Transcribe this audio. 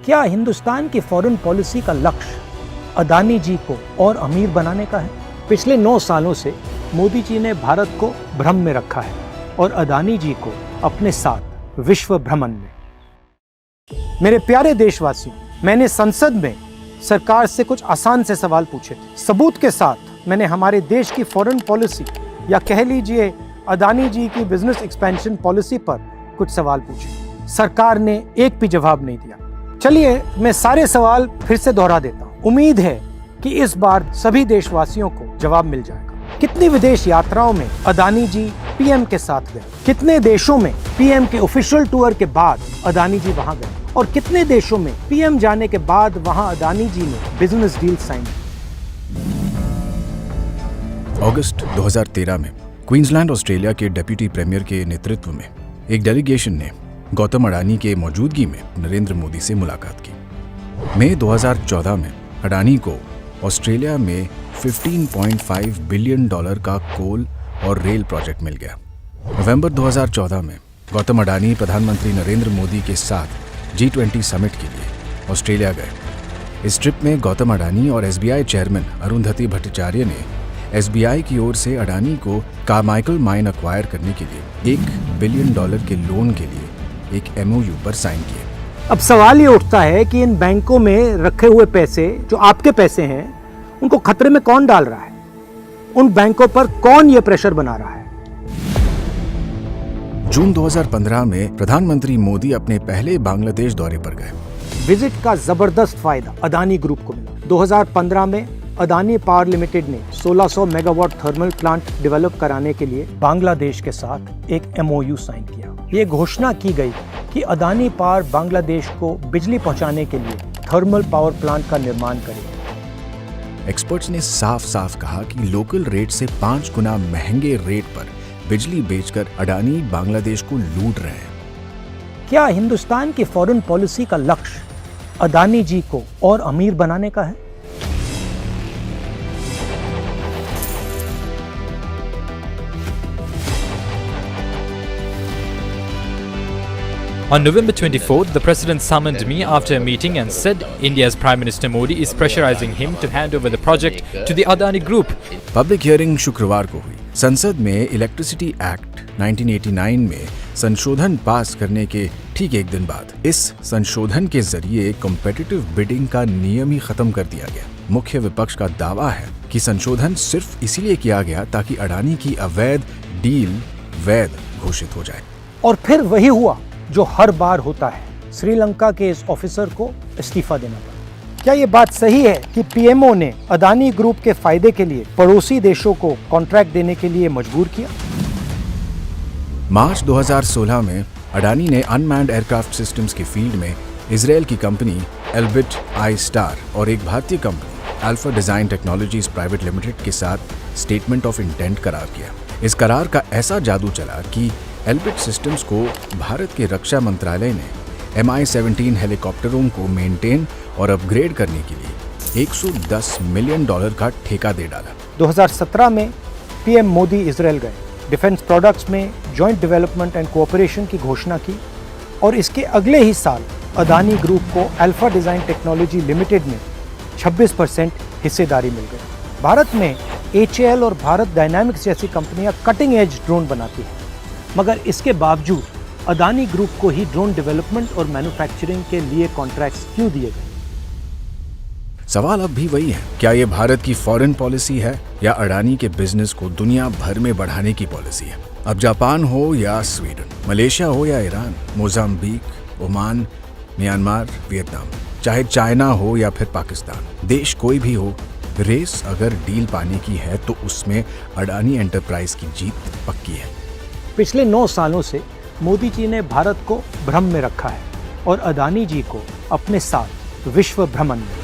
क्या हिंदुस्तान की foreign policy का लक्ष्य अदानी जी को और अमीर बनाने का है? पिछले 9 सालों से मोदी जी ने भारत को भ्रम में रखा है और अदानी जी को अपने साथ विश्व भ्रमण में। मेरे प्यारे देशवासियों, मैंने संसद में सरकार से कुछ आसान से सवाल पूछे थे। सबूत के साथ मैंने हमारे देश की फॉरेन पॉलिसी या कह लीजिए अदानी जी की बिजनेस एक्सपेंशन पॉलिसी पर कुछ सवाल पूछे। सरकार ने एक भी जवाब नहीं दिया। चलिए मैं सारे सवाल फिर से दोहरा देता हूँ। उम्मीद है कि इस बार सभी देशवासियों को जवाब मिल जाएगा। कितनी विदेश यात्राओं में अदानी जी पीएम के साथ गए? कितने देशों में पीएम के ऑफिशियल टूर के बाद अदानी जी वहां गए? और कितने देशों में पीएम जाने के बाद वहां अदानी जी ने बिजनेस डील साइन की? अगस्त 2013 में क्वींसलैंड ऑस्ट्रेलिया के डिप्टी प्रीमियर के नेतृत्व में एक डेलीगेशन ने गौतम अडानी के मौजूदगी में नरेंद्र मोदी से मुलाकात की। मई 2014 में अडानी को ऑस्ट्रेलिया में $15.5 बिलियन का कोल और रेल प्रोजेक्ट मिल गया। नवंबर 2014 में गौतम अडानी प्रधानमंत्री नरेंद्र मोदी के साथ G20 समिट के लिए ऑस्ट्रेलिया गए। इस ट्रिप में गौतम अडानी और SBI चेयरमैन अरुंधति भट्टाचार्य ने SBI की ओर से अडानी को कार्माइकल माइन अक्वायर करने के लिए $1 बिलियन के लोन के लिए एक MOU पर साइन किए। अब सवाल ये उठता है कि इन बैंकों में रखे हुए पैसे जो आपके पैसे हैं, उनको खतरे में कौन डाल रहा है? उन बैंकों पर कौन ये प्रेशर बना रहा है? जून 2015 में प्रधानमंत्री मोदी अपने पहले बांग्लादेश दौरे पर गए। विजिट का जबरदस्त फायदा अदानी ग्रुप को मिला। 2015 में अदानी पावर लिमिटेड ने 1600 मेगावाट थर्मल प्लांट डेवलप कराने के लिए बांग्लादेश के साथ एक MOU साइन किया। ये घोषणा की गई कि अदानी पावर बांग्लादेश को बिजली पहुंचाने के लिए थर्मल पावर प्लांट का निर्माण करेगी। एक्सपर्ट्स ने साफ साफ कहा कि लोकल रेट से 5 गुना महंगे रेट पर बिजली बेचकर अडानी बांग्लादेश को लूट रहे हैं। क्या हिंदुस्तान की फॉरेन पॉलिसी का लक्ष्य अदानी जी को और अमीर बनाने का है? On November 24th, the President summoned me after a meeting and said India's Prime Minister Modi is pressurizing him to hand over the project to the Adani Group. Public hearing शुक्रवार को हुई। संसद में इलेक्ट्रिसिटी एक्ट 1989 में संशोधन पास करने के ठीक एक दिन बाद इस संशोधन के जरिए कॉम्पिटिटिव बिडिंग का नियम ही खत्म कर दिया गया। मुख्य विपक्ष का दावा है कि संशोधन सिर्फ इसीलिए किया गया ताकि अडानी की अवैध डील वैध घोषित हो जाए। और फिर वही हुआ जो हर बार होता है, श्रीलंका के इस ऑफिसर को इस्तीफा देना पड़ा। क्या ये बात सही है कि पीएमओ ने अदानी ग्रुप के फायदे के लिए पड़ोसी देशों को कॉन्ट्रैक्ट देने के लिए मजबूर किया? मार्च 2016 में अडानी ने अनमैन्ड एयरक्राफ्ट सिस्टम्स की फील्ड में इजरायल की कंपनी एल्बिट आई स्टार और एक भारतीय company alpha design technologies private limited के साथ स्टेटमेंट ऑफ इंटेंट करार किया। इस करार का ऐसा जादू चला कि एल्बिट सिस्टम्स को भारत के रक्षा मंत्रालय ने Mi-17 हेलीकॉप्टरों को मेंटेन और अपग्रेड करने के लिए $110 मिलियन का ठेका दे डाला। 2017 में पीएम मोदी इजरायल गए। डिफेंस प्रोडक्ट्स में जॉइंट डेवलपमेंट एंड कोऑपरेशन की घोषणा की और इसके अगले ही साल अदानी ग्रुप को अल्फा डिजाइन टेक्नोलॉजी लिमिटेड में 26% हिस्सेदारी मिल गई। भारत में HAL और भारत डायनामिक्स जैसी कंपनियां कटिंग एज ड्रोन बनाती हैं, मगर इसके बावजूद अदानी ग्रुप को ही ड्रोन डेवलपमेंट और मैन्युफैक्चरिंग के लिए कॉन्ट्रैक्ट्स क्यों दिए गए? सवाल अब भी वही है, क्या ये भारत की फॉरेन पॉलिसी है या अडानी के बिजनेस को दुनिया भर में बढ़ाने की पॉलिसी है? अब जापान हो या स्वीडन, मलेशिया हो या Iran, Mozambique, Oman, Myanmar, Vietnam, चाहे चाइना हो या फिर पाकिस्तान, देश कोई भी हो, रेस अगर डील पाने की है तो उसमें अडानी एंटरप्राइज की जीत पक्की है। पिछले 9 सालों से मोदी जी ने भारत को भ्रम में रखा है और अदानी जी को अपने साथ विश्व भ्रमण में।